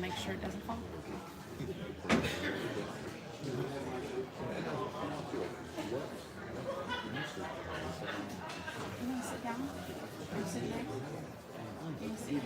make sure it doesn't fall. You want to sit down? Are you sitting there? You want to sit?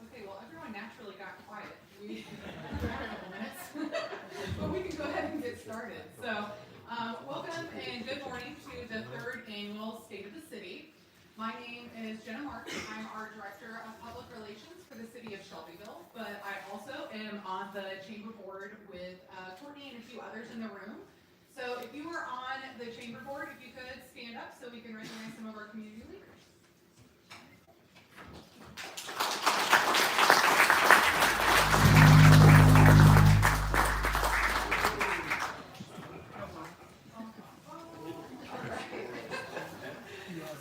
Okay, well, everyone naturally got quiet. We had a couple minutes, but we can go ahead and get started. So, welcome and good morning to the third annual State of the City. My name is Jenna Marks. I'm our Director of Public Relations for the City of Shelbyville, but I also am on the Chamber Board with Courtney and a few others in the room. So if you are on the Chamber Board, if you could stand up so we can recognize some of our community leaders.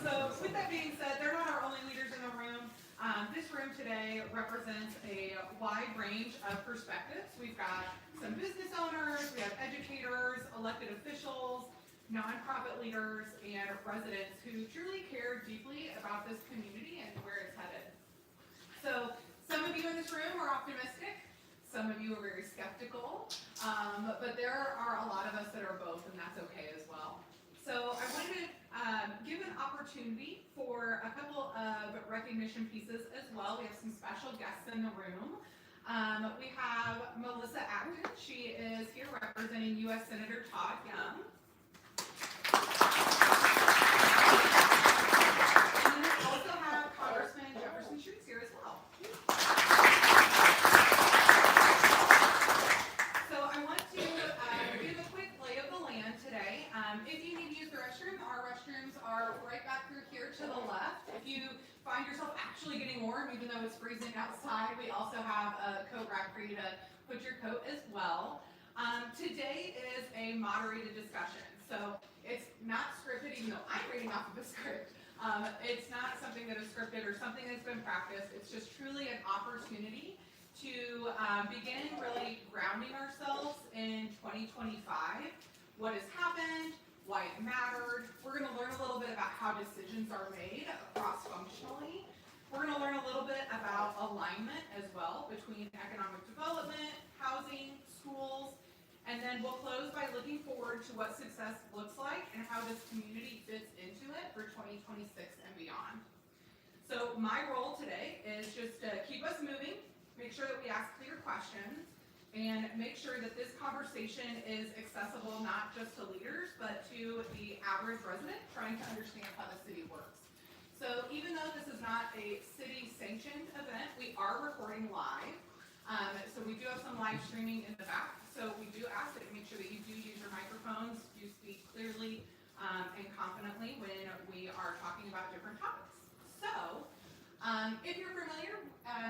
So with that being said, they're not our only leaders in the room. This room today represents a wide range of perspectives. We've got some business owners, we have educators, elected officials, nonprofit leaders, and residents who truly care deeply about this community and where it's headed. So some of you in this room are optimistic, some of you are very skeptical, but there are a lot of us that are both, and that's okay as well. So I wanted to give an opportunity for a couple of recognition pieces as well. We have some special guests in the room. We have Melissa Acton. She is here representing U.S. Senator Todd Young. And then we also have Congressman Jefferson Shreves here as well. So I want to give a quick lay of the land today. If you need to use the restroom, our restrooms are right back through here to the left. If you find yourself actually getting warm, even though it's freezing outside, we also have a coat rack for you to put your coat as well. Today is a moderated discussion, so it's not scripted, even though I'm reading off of a script. It's not something that is scripted or something that's been practiced. It's just truly an opportunity to begin really grounding ourselves in 2025, what has happened, why it mattered. We're going to learn a little bit about how decisions are made cross-functionally. We're going to learn a little bit about alignment as well between economic development, housing, schools, and then we'll close by looking forward to what success looks like and how this community fits into it for 2026 and beyond. So my role today is just to keep us moving, make sure that we ask clear questions, and make sure that this conversation is accessible not just to leaders, but to the average resident trying to understand how the city works. So even though this is not a city-sanctioned event, we are recording live. So we do have some live streaming in the back. So we do ask that you make sure that you do use your microphones, do speak clearly and confidently when we are talking about different topics. So if you're familiar,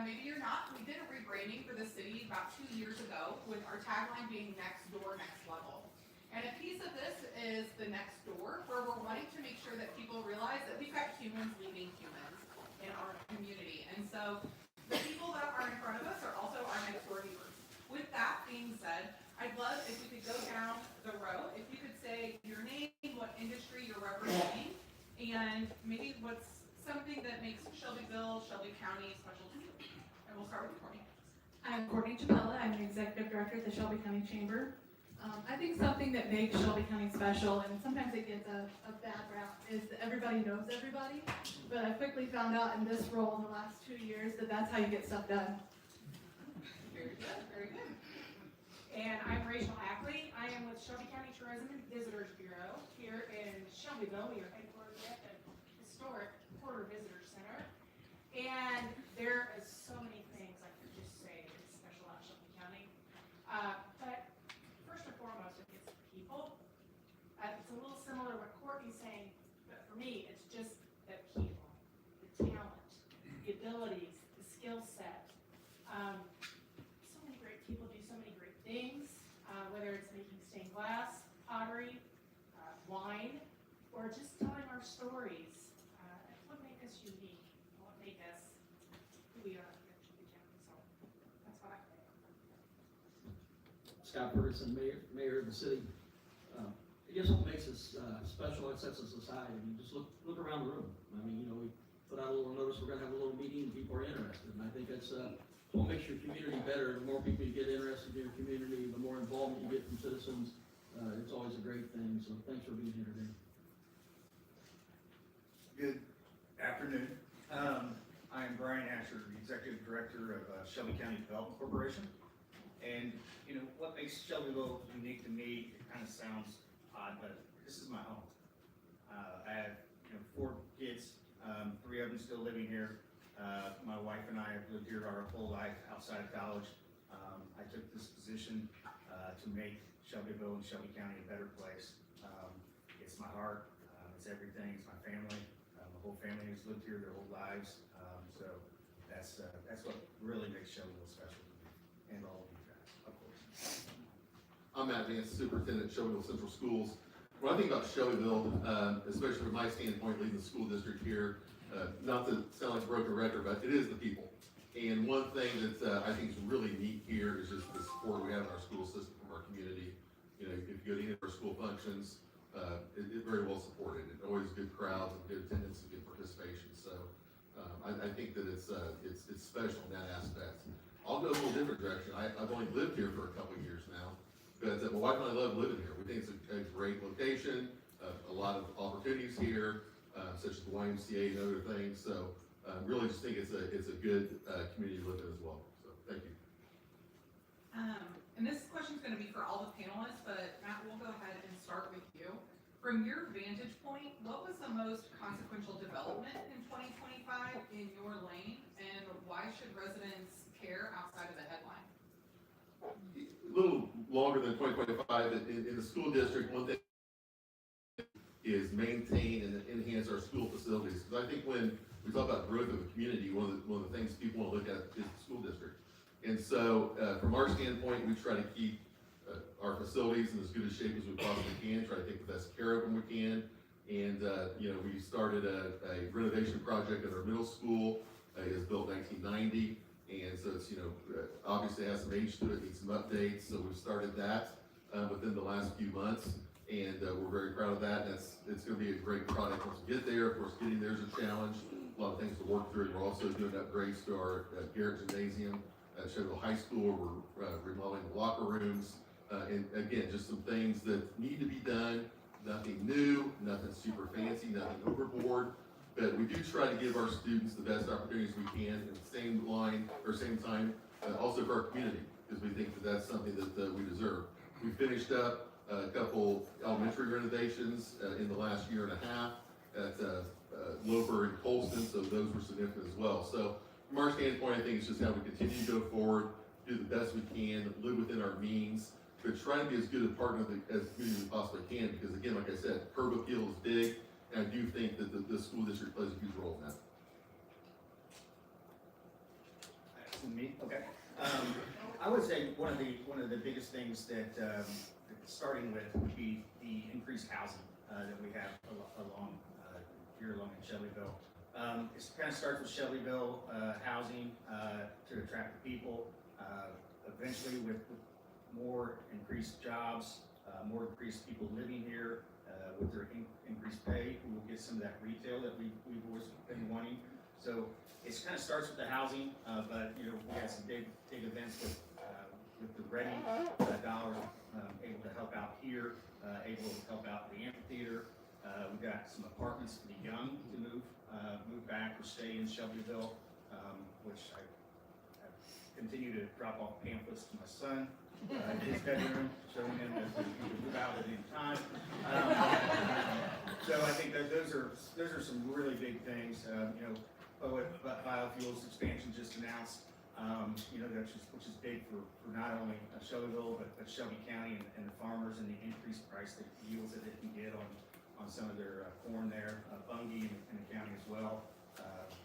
maybe you're not, we did a rebranding for the city about 2 years ago with our tagline being next door, next level. And a piece of this is the next door, where we're wanting to make sure that people realize that we've got humans leading humans in our community. And so the people that are in front start with Courtney. I'm Courtney Jamella. I'm the Executive Director at the Shelby County Chamber. I think something that makes Shelby County special, and sometimes it gets a bad rap, is that everybody knows everybody. But I quickly found out in this role in the last 2 years that that's how you get stuff done. Very good, very good. And I'm Rachel Ackley. I am with Shelby County Tourism and Visitors Bureau here in Shelbyville. We are headquartered at the historic Porter Visitor Center. And there is so many things I could just say that's special about Shelby County. But first and foremost, it's the people. It's a little similar to what Courtney's saying, but for me, it's just the people, the talent, the abilities, the skill set. So many great people do so many great things, whether it's making stained glass, pottery, wine, or just telling our stories. That's what makes us unique, and what makes us who we are here at Shelby County. So that's what I think. Scott Ferguson, mayor of the city. I guess what makes us special, what sets us aside, I mean, just look around the room. I mean, you know, we put out a little notice, we're gonna have a little meeting, and people are interested, and I think that's what makes your community better. The more people you get interested in your community, the more involvement you get from citizens. It's always a great thing, so thanks for being here today. Good afternoon. I am Brian Asher, the Executive Director of Shelby County Development Corporation. And, you know, what makes Shelbyville unique to me, it kind of sounds odd, but this is my home. I have, 4 kids, 3 of them still living here. My wife and I have lived here our whole life outside of college. I took this position to make Shelbyville and Shelby County a better place. It's my heart, it's everything, it's my family. My whole family has lived here their whole lives. So that's what really makes Shelbyville special to me, and all of you guys, of course. I'm Matt Vance, Superintendent at Shelbyville Central Schools. When I think about Shelbyville, especially from my standpoint, leading the school district here, not to sound like a broken record, but it is the people. And one thing that I think is really neat here is just the support we have in our school system from our community. You know, if you go to any of our school functions, it's very well supported. It's always good crowds and good attendance and good participation. So I think that it's special in that aspect. I'll go a little different direction. I've only lived here for a couple of years now, but my wife and I love living here. We think it's a great location, a lot of opportunities here, such as the YMCA and other things. So really just think it's a good community to live in as well. So thank you. And this question is going to be for all the panelists, but Matt, we'll go ahead and start with you. From your vantage point, what was the most consequential development in 2025 in your lane, and why should residents care outside of the headline? A little longer than 2025 in the school district. One thing is maintain and enhance our school facilities, because I think when we talk about growth of a community, one of the things people want to look at is the school district. And so from our standpoint, we try to keep our facilities in as good a shape as we possibly can, try to take the best care of them we can. And we started a renovation project at our middle school. It was built 1990, and so it's obviously has some age to it, needs some updates. So we've started that within the last few months, and we're very proud of that. It's going to be a great product once we get there. Of course, getting there is a challenge. A lot of things to work through. We're also doing upgrades to our Garrett Gymnasium at Shelbyville High School. We're remodeling the locker rooms. And again, just some things that need to be done. Nothing new, nothing super fancy, nothing overboard. But we do try to give our students the best opportunities we can at the same time, also for our community, because we think that that's something that we deserve. We finished up a couple elementary renovations in the last year and a half at Loper and Colston, so those were significant as well. So from our standpoint, I think it's just how we continue to go forward, do the best we can, live within our means, but try to be as good a partner as the community we possibly can, because again, like I said, curb appeal is big, and I do think that the school district plays a huge role in that. Me? Okay. I would say one of the biggest things that starting with would be the increased housing that we have along here along in Shelbyville. It kind of starts with Shelbyville housing to attract the people. Eventually, with more increased jobs, more increased people living here with their increased pay, we will get some of that retail that we've always been wanting. So it kind of starts with the housing, but we have big events with the Ready dollars, able to help out here, able to help out the amphitheater. We've got some apartments for the young to move back or stay in Shelbyville, which I continue to drop off pamphlets to my son in his bedroom, showing him that he can move out at any time. So I think that those are some really big things. What biofuels expansion just announced, which is big for not only Shelbyville, but Shelby County and the farmers, and the increased price that yields that they can get on some of their corn there, Bungie in the county as well,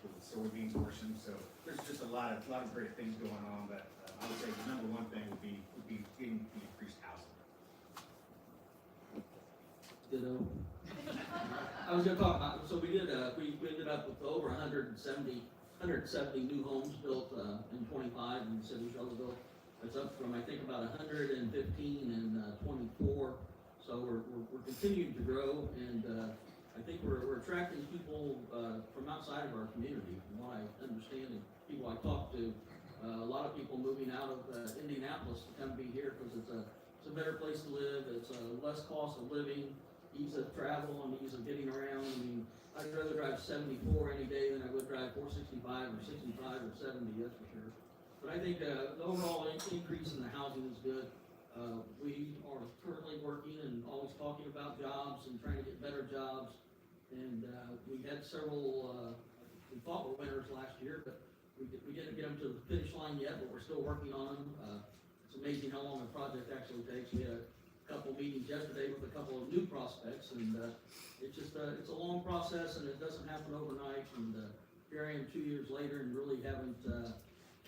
for the soybean portion. So there's just a lot of great things going on, but I would say the number one thing would be getting the increased housing. Ditto. I was gonna talk about, so we ended up with over 170 new homes built in 25 in the city of Shelbyville. It's up from, I think, about 115 in 24. So we're continuing to grow, and I think we're attracting people from outside of our community. From what I understand, and people I talk to, a lot of people moving out of Indianapolis to come be here because it's a better place to live. It's less cost of living, ease of travel, and ease of getting around. I mean, I'd rather drive 74 any day than I would drive 465 or 65 or 70. That's for sure. But I think the overall increase in the housing is good. We are currently working and always talking about jobs and trying to get better jobs. And we had several, we thought were winners last year, but we didn't get them to the finish line yet, but we're still working on them. It's amazing how long a project actually takes. We had a couple meetings yesterday with a couple of new prospects, and it's just, it's a long process, and it doesn't happen overnight. And here I am 2 years later and really haven't,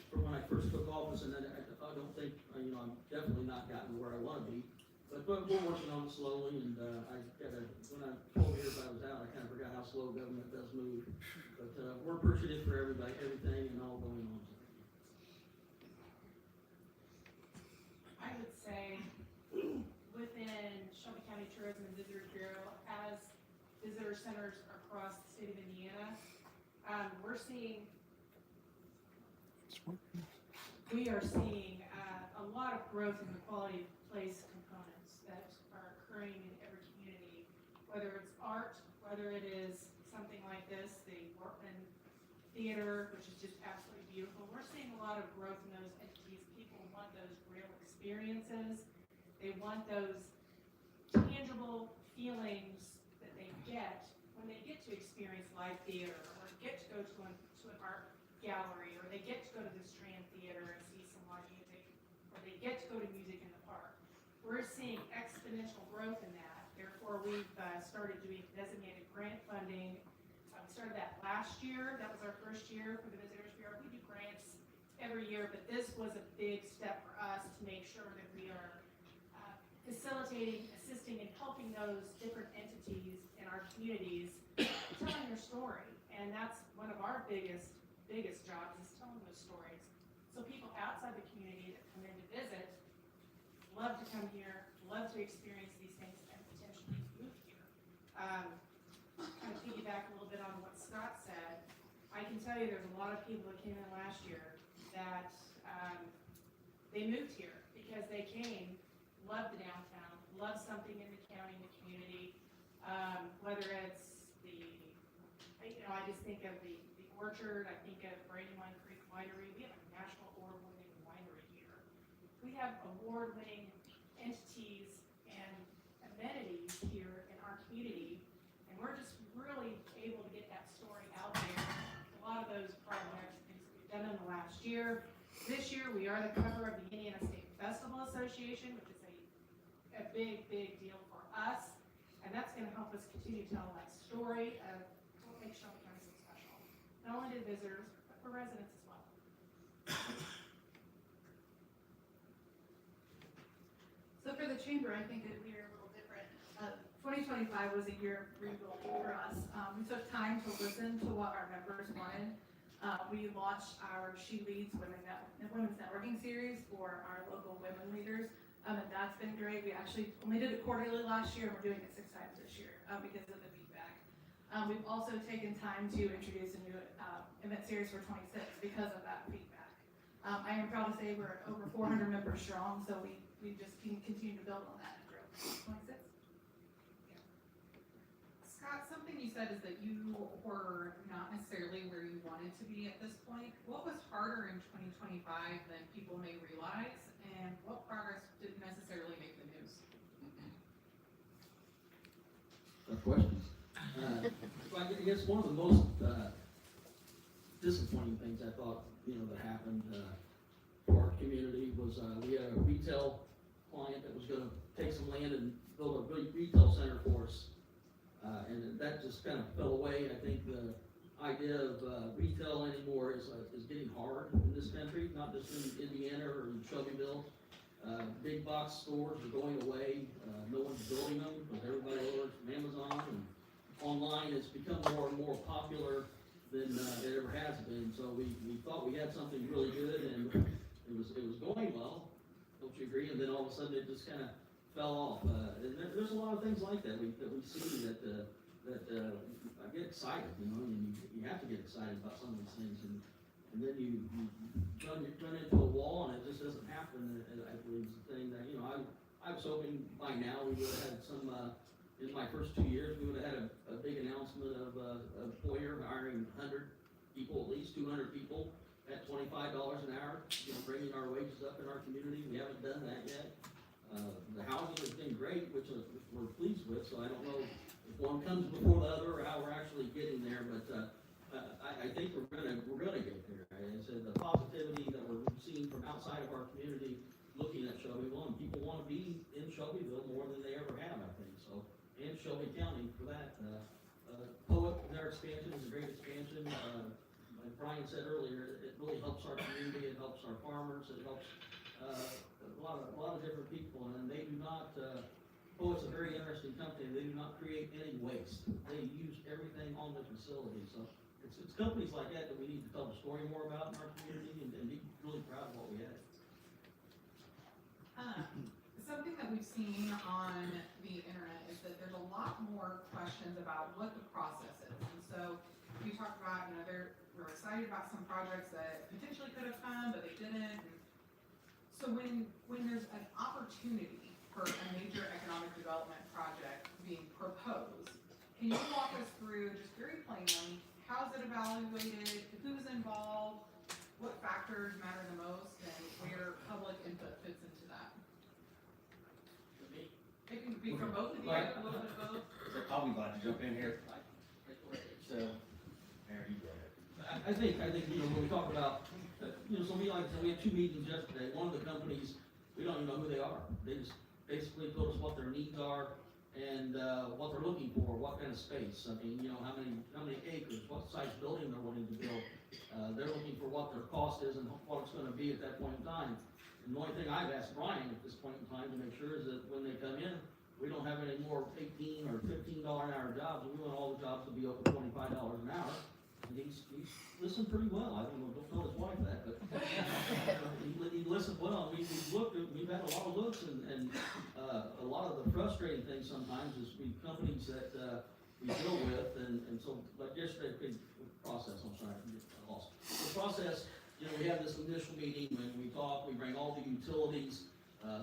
from when I first took office, and then I don't think, I'm definitely not gotten where I want to be, but we're working on it slowly, and when I told everybody I was out, I kind of forgot how slow government does move, but we're appreciative for everything and all going on. I would say within Shelby County Tourism and Visitors Bureau, as visitor centers across the state of Indiana, we are seeing a lot of growth in the quality of place components that are occurring in every community, whether it's art, whether it is something like this, the Workman Theater, which is just absolutely beautiful. We're seeing a lot of growth in those entities. People want those real experiences. They want those tangible feelings that they get when they get to experience live theater, or get to go to an art gallery, or they get to go to the Strand Theater and see some live music, or they get to go to music in the park. We're seeing exponential growth in that. Therefore, we've started doing designated grant funding. We started that last year. That was our first year for the Visitors Bureau. We do grants every year, but this was a big step for us to make sure that we are facilitating, assisting, and helping those different entities in our communities telling their story. And that's one of our biggest jobs, is telling those stories. So people outside the community that come in to visit love to come here, love to experience these things, and potentially move here. Kind of piggyback a little bit on what Scott said, I can tell you there's a lot of people that came in last year that they moved here because they came, loved the downtown, loved something in the county, in the community, whether it's I just think of the Orchard, I think of Brandywine Creek Winery. We have a national award-winning winery here. We have award-winning entities and amenities here in our community, and we're just really able to get that story out there. A lot of those projects, things that we've done in the last year. This year, we are the cover of the Indiana State Festival Association, which is a big deal for us, and that's going to help us continue to tell that story of what makes Shelby County so special, not only to visitors, but for residents as well. So for the chamber, I think that we are a little different. 2025 was a year of rebuilding for us. We took time to listen to what our members wanted. We launched our She Leads Women's Networking Series for our local women leaders, and that's been great. We actually only did it quarterly last year, and we're doing it 6 times this year because of the feedback. We've also taken time to introduce a new event series for 26 because of that feedback. I am proud to say we're over 400 members strong, so we just can continue to build on that and grow. 26. Scott, something you said is that you were not necessarily where you wanted to be at this point. What was harder in 2025 than people may realize, and what progress didn't necessarily make the news? Good questions. So I guess one of the most disappointing things I thought, that happened for our community was we had a retail client that was gonna take some land and build a retail center for us. And that just kind of fell away. I think the idea of retail anymore is getting hard in this country, not just in Indiana or in Shelbyville. Big box stores are going away. No one's building them because everybody orders from Amazon, and online has become more and more popular than it ever has been. So we thought we had something really good, and it was going well. Don't you agree? And then all of a sudden it just kind of fell off. And there's a lot of things like that we see that I get excited, and you have to get excited about some of these things, and then you run into a wall and it just doesn't happen. And I believe it's the thing that, I was hoping by now we would have had some, in my first 2 years, we would have had a big announcement of Boyer hiring 100 people, at least 200 people at $25 an hour, bringing our wages up in our community. We haven't done that yet. The housing has been great, which we're pleased with, so I don't know if one comes before the other or how we're actually getting there, but I think we're gonna get there. I said the positivity that we're seeing from outside of our community, looking at Shelbyville, and people want to be in Shelbyville more than they ever have, I think. So, and Shelby County for that. Poet, their expansion is a great expansion. Like Brian said earlier, it really helps our community. It helps our farmers. It helps a lot of different people, and they do not. Poet's a very interesting company. They do not create any waste. They use everything on the facility. So it's companies like that we need to tell the story more about in our community and be really proud of what we have. Something that we've seen on the internet is that there's a lot more questions about what the process is. And so we talked about, we're excited about some projects that potentially could have come, but they didn't. And so when there's an opportunity for a major economic development project being proposed, can you walk us through, just very plainly, how's it evaluated, who's involved, what factors matter the most, and where public input fits into that? It can be from both of you, a little bit of both. I'll be glad to jump in here. So, Aaron, you go ahead. I think, when we talk about, so we had 2 meetings yesterday. One of the companies, we don't even know who they are. They just basically told us what their needs are and what they're looking for, what kind of space. I mean, how many acres, what size building they're wanting to build. They're looking for what their cost is and what it's gonna be at that point in time. And the only thing I've asked Brian at this point in time to make sure is that when they come in, we don't have any more $18 or $15 an hour jobs. We want all the jobs to be over $25 an hour. And he's listened pretty well. I don't tell his wife that, but he listened well. We've had a lot of looks, and a lot of the frustrating things sometimes is companies that we deal with, and so, like yesterday, the process, I'm sorry, I'm getting lost. The process, we have this initial meeting when we talk, we bring all the utilities,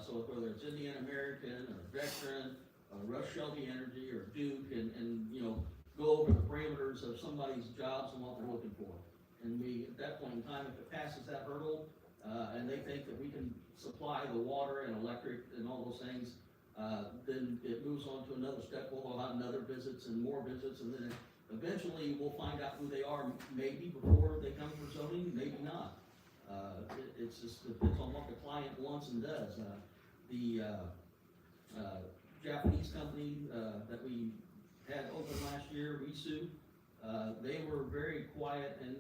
so whether it's Indiana American or Vectren, Rush Shelby Energy or Duke, and go over the parameters of somebody's jobs and what they're looking for. And we, at that point in time, if it passes that hurdle, and they think that we can supply the water and electric and all those things, then it moves on to another step. We'll have another visits and more visits, and then eventually we'll find out who they are, maybe before they come for zoning, maybe not. It's just depends on what the client wants and does. The Japanese company that we had open last year, Risu, they were very quiet and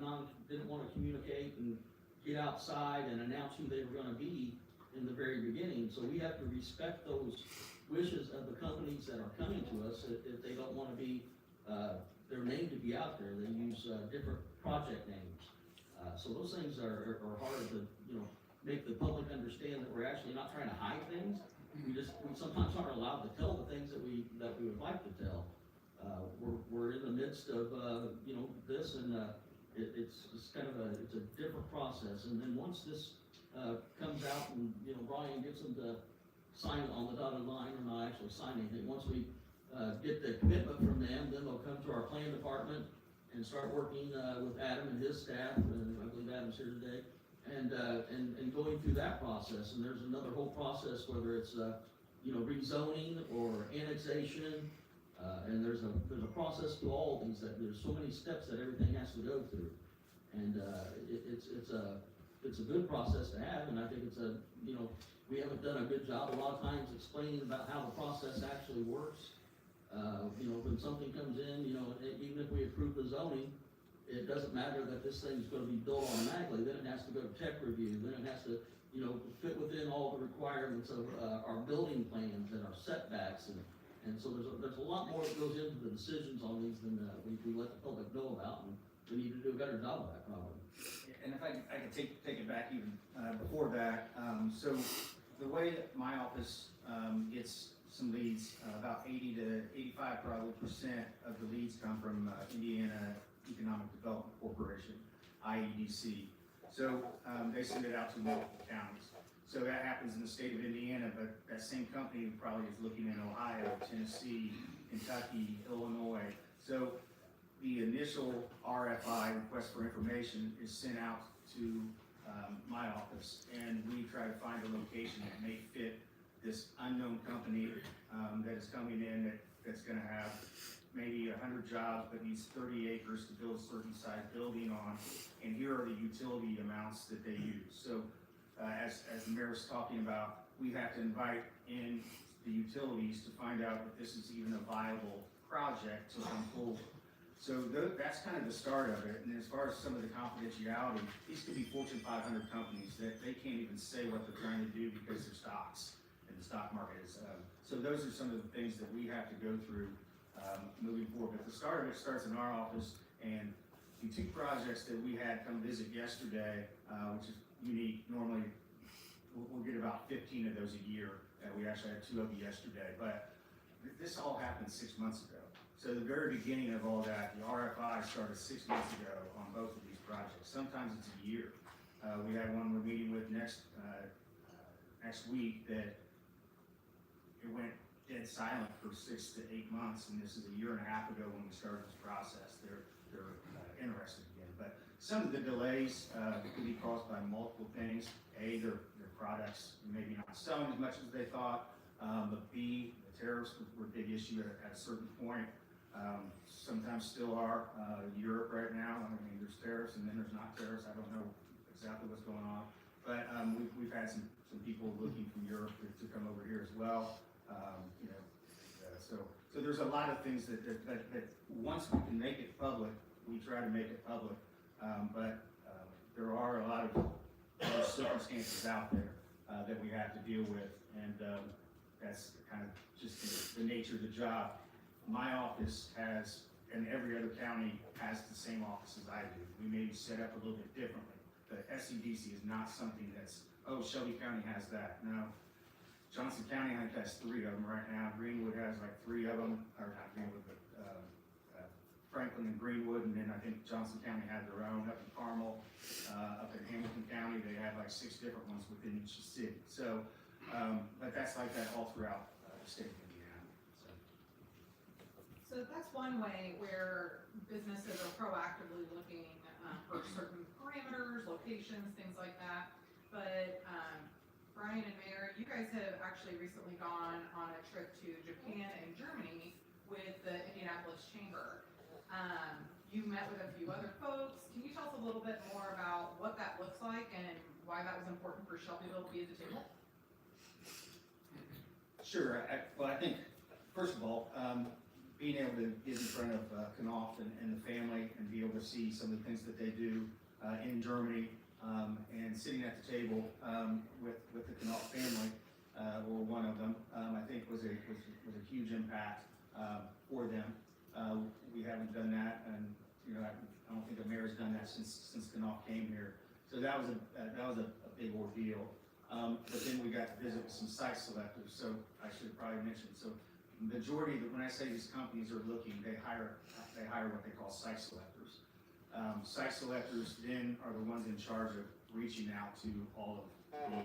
didn't want to communicate and get outside and announce who they were going to be in the very beginning. So we have to respect those wishes of the companies that are coming to us if they don't want to be their name to be out there. They use different project names. So those things are hard to make the public understand that we're actually not trying to hide things. We sometimes aren't allowed to tell the things that we would like to tell. We're in the midst of this, and it's kind of it's a different process, and then once this, comes out and, you know, Brian gets them to sign on the dotted line, or not actually sign anything, once we, get the commitment from them, then they'll come to our plan department and start working, with Adam and his staff, and I believe Adam's here today, and going through that process, and there's another whole process, whether it's, you know, rezoning or annexation, and there's a process to all of these, that there's so many steps that everything has to go through. And, it's a good process to have, and I think it's a, you know, we haven't done a good job a lot of times explaining about how the process actually works. You know, when something comes in, you know, even if we approve the zoning, it doesn't matter that this thing's gonna be built automatically, then it has to go to tech review, then it has to, you know, fit within all the requirements of, our building plans and our setbacks, and so there's a lot more that goes into the decisions on these than, we let the public know about, and we need to do a better job of that, probably. And if I could take it back even, before that, so the way that my office, gets some leads, about 80 to 85 probably percent of the leads come from, Indiana Economic Development Corporation, IEDC. So, they send it out to multiple counties. So that happens in the state of Indiana, but that same company probably is looking in Ohio, Tennessee, Kentucky, Illinois. So the initial RFI, request for information, is sent out to, my office, and we try to find a location that may fit this unknown company, that is coming in, that's gonna have maybe 100 jobs, but needs 30 acres to build a certain size building on, and here are the utility amounts that they use. So, as the mayor's talking about, we have to invite in the utilities to find out if this is even a viable project to come forward. So that's kind of the start of it, and as far as some of the confidentiality, these could be Fortune 500 companies that they can't even say what they're trying to do because their stocks and the stock market is, so those are some of the things that we have to go through, moving forward. But the start of it starts in our office, and the two projects that we had come visit yesterday, which is unique. Normally, we'll get about 15 of those a year. We actually had 2 of them yesterday, but this all happened 6 months ago. So the very beginning of all that, the RFI started 6 months ago on both of these projects. Sometimes it's a year. We have one we're meeting with next week that it went dead silent for 6 to 8 months, and this is a year and a half ago when we started this process. They're interested again, but some of the delays could be caused by multiple things. A, their products maybe not selling as much as they thought, but B, the tariffs were a big issue at a certain point. Sometimes still are. Europe right now, I mean, there's tariffs and then there's not tariffs. I don't know exactly what's going on, but we've had some people looking from Europe to come over here as well. You know, so there's a lot of things that once we can make it public, we try to make it public. But there are a lot of other circumstances out there that we have to deal with, and that's kind of just the nature of the job. My office has, and every other county has the same office as I do. We may be set up a little bit differently. The SCDC is not something that's, oh, Shelby County has that. No. Johnson County, I think, has 3 of them right now. Greenwood has like 3 of them, or not Greenwood, but Franklin and Greenwood, and then I think Johnson County has their own. Up in Carmel, up in Hamilton County, they have like 6 different ones within each city. So, but that's like that all throughout the state of Indiana. So that's one way where businesses are proactively looking for certain parameters, locations, things like that. But Brian and Mayor, you guys have actually recently gone on a trip to Japan and Germany with the Indianapolis Chamber. You met with a few other folks. Can you tell us a little bit more about what that looks like and why that was important for Shelbyville to be at the table? Sure. Well, I think, first of all, being able to get in front of Knopf and the family and be able to see some of the things that they do in Germany, and sitting at the table with the Knopf family, or one of them, I think was a huge impact for them. We haven't done that, and you know, I don't think the mayor's done that since Knopf came here. So that was a big ordeal. But then we got to visit with some site selectors. So I should probably mention. So majority of when I say these companies are looking, they hire what they call site selectors. Site selectors then are the ones in charge of reaching out to all of the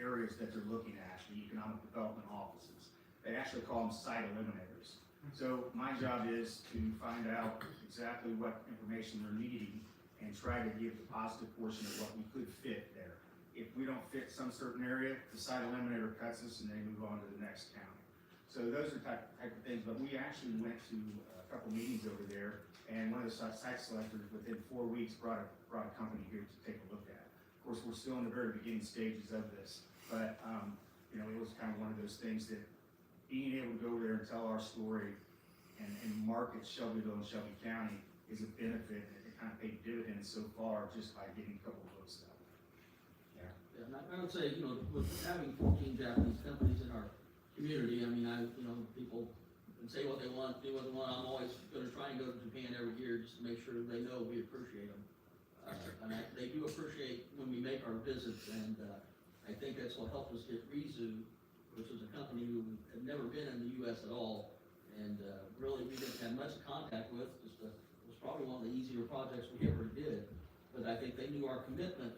areas that they're looking at, the economic development offices. They actually call them site eliminators. So my job is to find out exactly what information they're needing and try to give the positive portion of what we could fit there. If we don't fit some certain area, the site eliminator cuts us and they move on to the next county. So those are type of things, but we actually went to a couple meetings over there, and one of the site selectors within 4 weeks brought a company here to take a look at. Of course, we're still in the very beginning stages of this, but, you know, it was kind of one of those things that being able to go over there and tell our story and market Shelbyville and Shelby County is a benefit, and it kind of paid dividends so far just by getting a couple of votes out. Yeah, and I would say, you know, with having 14 Japanese companies in our community, I mean, you know, people can say what they want, do what they want. I'm always gonna try and go to Japan every year just to make sure they know we appreciate them. And they do appreciate when we make our visits, and, I think that's what helped us get Rizu, which is a company who had never been in the US at all, and, really we didn't have much contact with, it was probably one of the easier projects we ever did. But I think they knew our commitment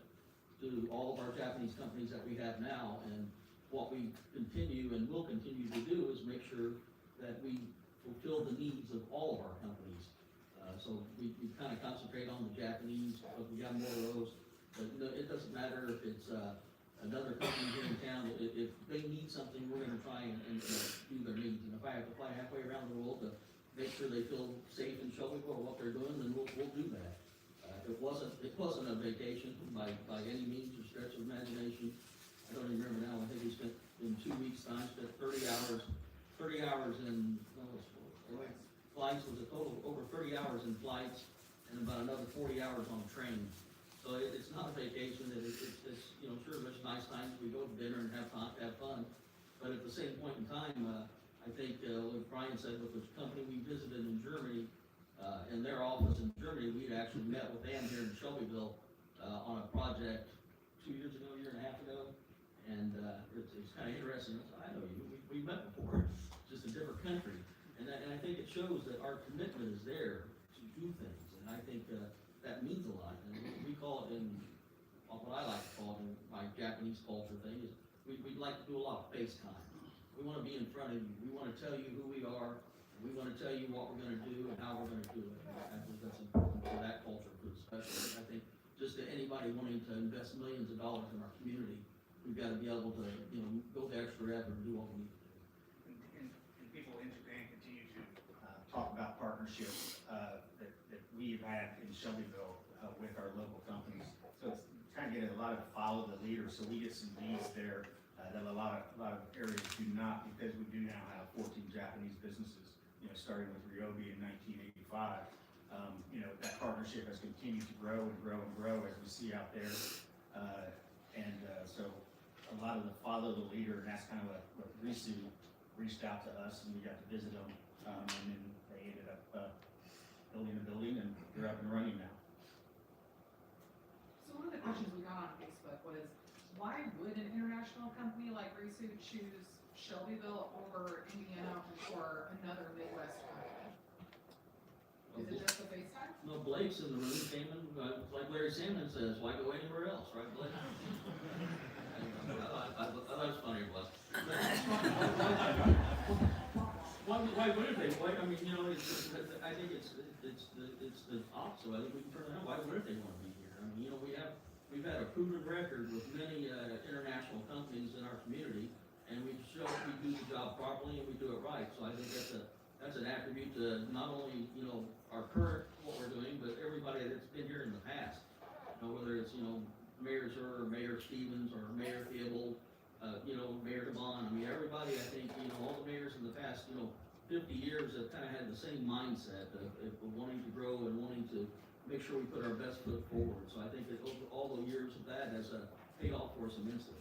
to all of our Japanese companies that we have now, and what we continue and will continue to do is make sure that we fulfill the needs of all of our companies. So we kind of concentrate on the Japanese, because we got more of those, but you know, it doesn't matter if it's, another company here in town, if they need something, we're gonna try and do their needs. And if I have to fly halfway around the world to make sure they feel safe in Shelbyville or what they're doing, then we'll do that. It wasn't a vacation by any means or stretch of imagination. I don't even remember now, I think we spent, in 2 weeks' time, spent 30 hours in, flights, was a total of over 30 hours in flights, and about another 40 hours on train. So it's not a vacation, it's, you know, sure, there's nice times, we go to dinner and have fun, but at the same point in time, I think, like Brian said, with the company we visited in Germany, in their office in Germany, we'd actually met with them here in Shelbyville, on a project 2 years ago, year and a half ago, and, it's kind of interesting. I know you, we met before, just a different country, and I think it shows that our commitment is there to do things, and I think, that means a lot, and we call it in, what I like to call it in my Japanese culture thing, is we'd like to do a lot of face time. We wanna be in front of you, we wanna tell you who we are, we wanna tell you what we're gonna do and how we're gonna do it. I think that's important for that culture group especially. I think just to anybody wanting to invest millions of dollars in our community, we've gotta be able to, you know, go the extra effort and do what we need to do. And people in Japan continue to talk about partnerships that we've had in Shelbyville with our local companies. So it's kind of getting a lot of follow the leader, so we get some leads there that a lot of areas do not, because we do now have 14 Japanese businesses, you know, starting with Ryobi in 1985. You know, that partnership has continued to grow and grow and grow as we see out there. So a lot of the follow the leader, and that's kind of what Risu reached out to us, and we got to visit them, and then they ended up building a building, and they're up and running now. So one of the questions we got on Facebook was, why would an international company like Risu choose Shelbyville over Indiana or another Midwest company? Is it just the FaceTime? No, Blake's in the room, came in, like Larry Sandman says, why go anywhere else, right, Blake? I thought it was funny, it was. Why wouldn't they? I mean, you know, I think it's the opposite. I think we can turn it on. Why wouldn't they want to be here? I mean, you know, we've had a proven record with many international companies in our community, and we show we do the job properly and we do it right. So I think that's an attribute to not only, you know, our current what we're doing, but everybody that's been here in the past. You know, whether it's, you know, Mayor Zur or Mayor Stevens or Mayor Theobald, you know, Mayor DeBon. I mean, everybody, I think, you know, all the mayors in the past, you know, 50 years have kind of had the same mindset of wanting to grow and wanting to make sure we put our best foot forward. So I think that over all the years of that has paid off for us immensely.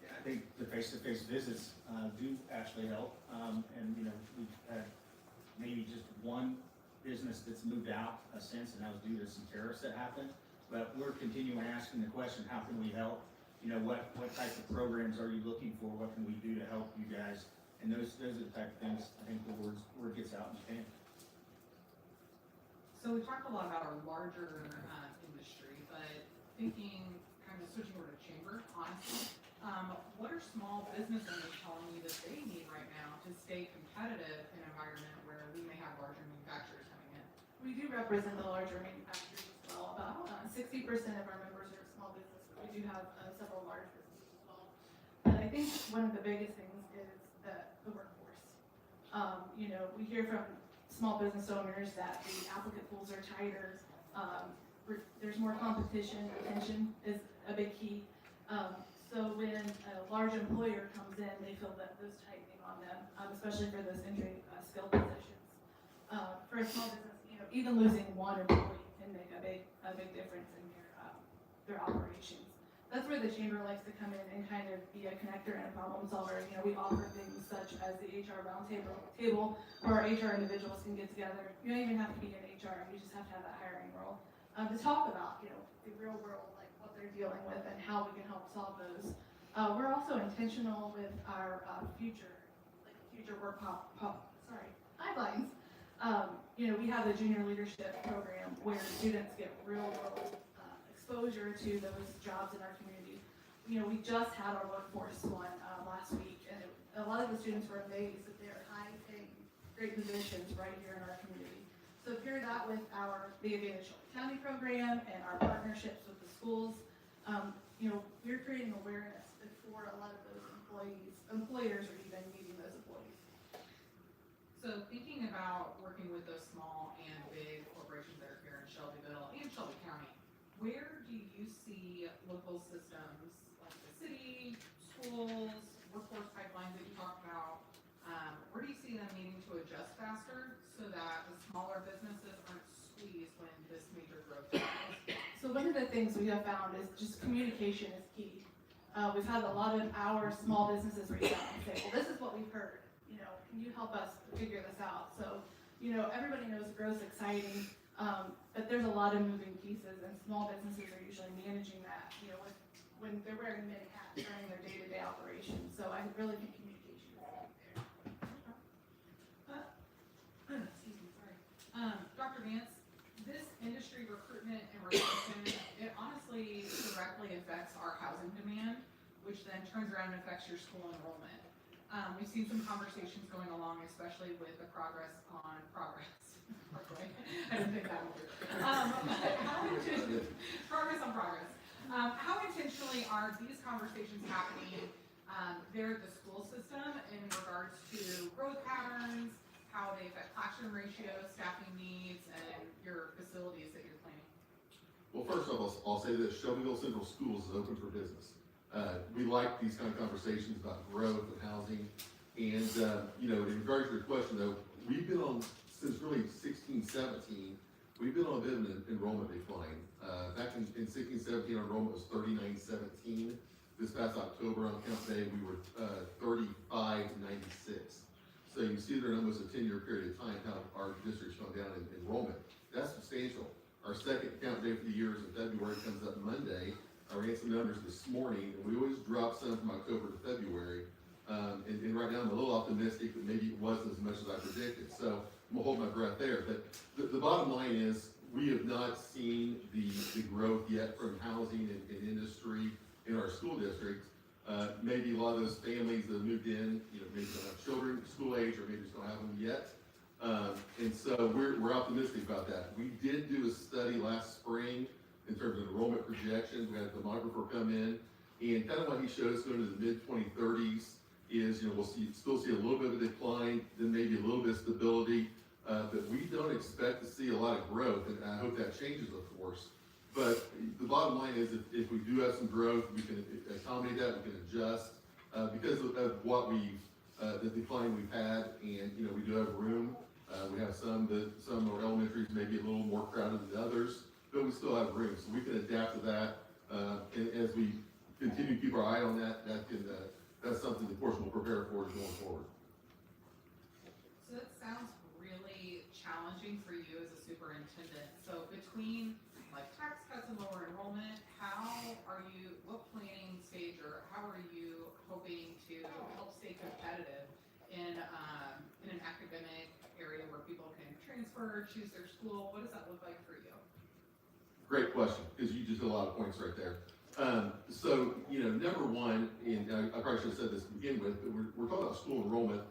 Yeah, I think the face-to-face visits do actually help, and, you know, we've had maybe just one business that's moved out since, and that was due to some tariffs that happened. But we're continuing asking the question, how can we help? You know, what type of programs are you looking for? What can we do to help you guys? And those are the type of things, I think, the word gets out in Japan. So we've talked a lot about our larger industry, but thinking, kind of switching over to chamber, honestly, what are small business owners telling you that they need right now to stay competitive in an environment where we may have larger manufacturers coming in? We do represent the larger manufacturers as well. About 60% of our members are small business, but we do have several large businesses as well. But I think one of the biggest things is the workforce. We hear from small business owners that the applicant pools are tighter. There's more competition. Retention is a big key. So when a large employer comes in, they feel that those tightening on them, especially for those entry skill positions. For a small business, even losing one employee can make a big difference in their operations. That's where the chamber likes to come in and kind of be a connector and a problem solver. We offer things such as the HR roundtable where our HR individuals can get together. You don't even have to be in HR, you just have to have that hiring role to talk about, the real world, like what they're dealing with and how we can help solve those. We're also intentional with our future work guidelines. We have the junior leadership program where students get real world exposure to those jobs in our community. We just had our workforce one last week, and a lot of the students were amazed that they're high-paying, great positions right here in our community. So pair that with the Advantage Shelby County program and our partnerships with the schools, we're creating awareness before a lot of those employers are even meeting those employees. So thinking about working with those small and big corporations that are here in Shelbyville and Shelby County, where do you see local systems like the city, schools, workforce pipelines that you talked about, where do you see them needing to adjust faster so that the smaller businesses aren't squeezed when this major growth happens? So one of the things we have found is just communication is key. We've had a lot of our small businesses reach out and say, well, this is what we've heard. Can you help us figure this out? So, everybody knows growth's exciting, but there's a lot of moving pieces, and small businesses are usually managing that, when they're wearing many hats during their day-to-day operations. So I really think communication is key there. Excuse me, sorry. Dr. Vance, this industry recruitment and retention, it honestly directly affects our housing demand, which then turns around and affects your school enrollment. We've seen some conversations going along, especially with the progress on progress. I didn't think that one through. Progress on progress. How intentionally are these conversations happening there at the school system in regards to growth patterns, how they affect classroom ratios, staffing needs, and your facilities that you're planning? Well, first off, I'll say this, Shelbyville Central Schools is open for business. We like these kind of conversations about growth and housing. And, in regards to your question though, we've been on, since really 16, 17, we've been on a bit of an enrollment decline. Back in 16, 17, our enrollment was 3917. This past October on count day, we were 3596. So you see there in almost a 10-year period of time how our district's gone down in enrollment. That's substantial. Our second count day for the year is in February, comes up Monday. I ran some numbers this morning, and we always drop some from October to February. And right now I'm a little optimistic that maybe it wasn't as much as I predicted. So I'm gonna hold my breath there. But the bottom line is we have not seen the growth yet from housing and industry in our school districts. Maybe a lot of those families that have moved in, maybe don't have children school age, or maybe just don't have them yet. And so we're optimistic about that. We did do a study last spring in terms of enrollment projections. We had a demographer come in, and kind of what he showed us going to the mid-2030s is, we'll still see a little bit of a decline, then maybe a little bit of stability, but we don't expect to see a lot of growth, and I hope that changes, of course. But the bottom line is, if we do have some growth, we can accommodate that, we can adjust, because of what the decline we've had, and, we do have room. We have some of our elementaries may be a little more crowded than others, but we still have room, so we can adapt to that. And as we continue to keep our eye on that, that's something the course will prepare for going forward. So that sounds really challenging for you as a superintendent. So between like tax cuts and lower enrollment, what planning stage or how are you hoping to help stay competitive in an academic area where people can transfer prefer or choose their school, what does that look like for you? Great question, because you just did a lot of points right there. So, number one, and I probably should have said this to begin with, but we're talking about school enrollment,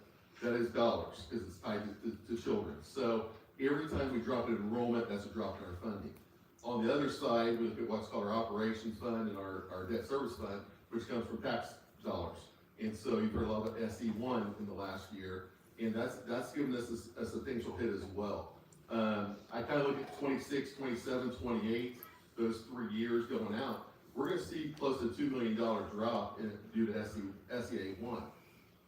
that is dollars, because it's tied to children. So every time we drop an enrollment, that's a drop in our funding. On the other side, we look at what's called our operations fund and our debt service fund, which comes from tax dollars. And so you've heard a lot about SE1 in the last year, and that's given us a substantial hit as well. I kind of look at 26, 27, 28, those 3 years going out. We're going to see close to $2 million drop due to SEA1.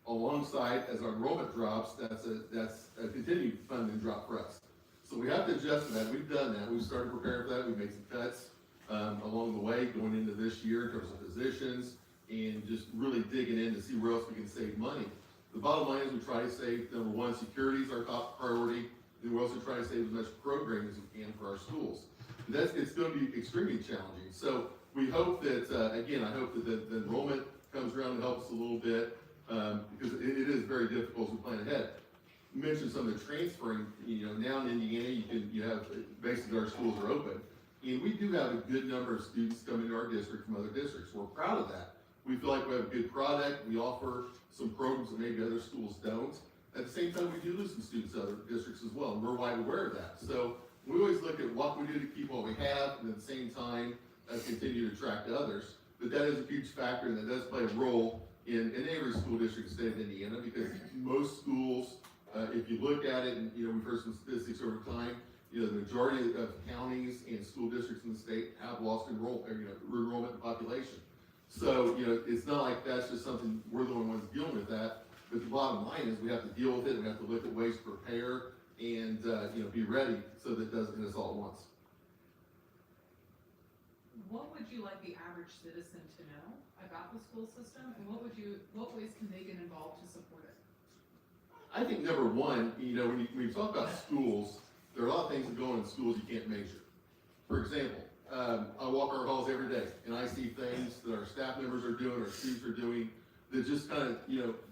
Alongside, as our enrollment drops, that's a continued funding drop for us. So we have to adjust to that. We've done that. We've started preparing for that. We made some cuts along the way going into this year in terms of positions and just really digging in to see where else we can save money. The bottom line is we try to save, number one, security is our top priority, and we're also trying to save as much programming as we can for our schools. It's going to be extremely challenging. So we hope that, again, I hope that the enrollment comes around and helps a little bit, because it is very difficult as we plan ahead. You mentioned some of the transferring, now in Indiana, you have, basically our schools are open, and we do have a good number of students coming to our district from other districts. We're proud of that. We feel like we have a good product. We offer some programs that maybe other schools don't. At the same time, we do lose some students to other districts as well, and we're wide aware of that. So we always look at what we do to keep what we have, and at the same time, continue to attract others. But that is a huge factor, and that does play a role in every school district in the state of Indiana, because most schools, if you look at it, and we've heard some statistics over time, the majority of counties and school districts in the state have lost enrollment in population. So, it's not like that's just something we're the only ones dealing with that. But the bottom line is we have to deal with it. We have to look at ways to prepare and, be ready so that it doesn't hit us all at once. What would you like the average citizen to know about the school system, and what ways can they get involved to support it? I think number one, when you talk about schools, there are a lot of things that go on in schools you can't measure. For example, I walk our halls every day, and I see things that our staff members are doing, our students are doing, that just kind of,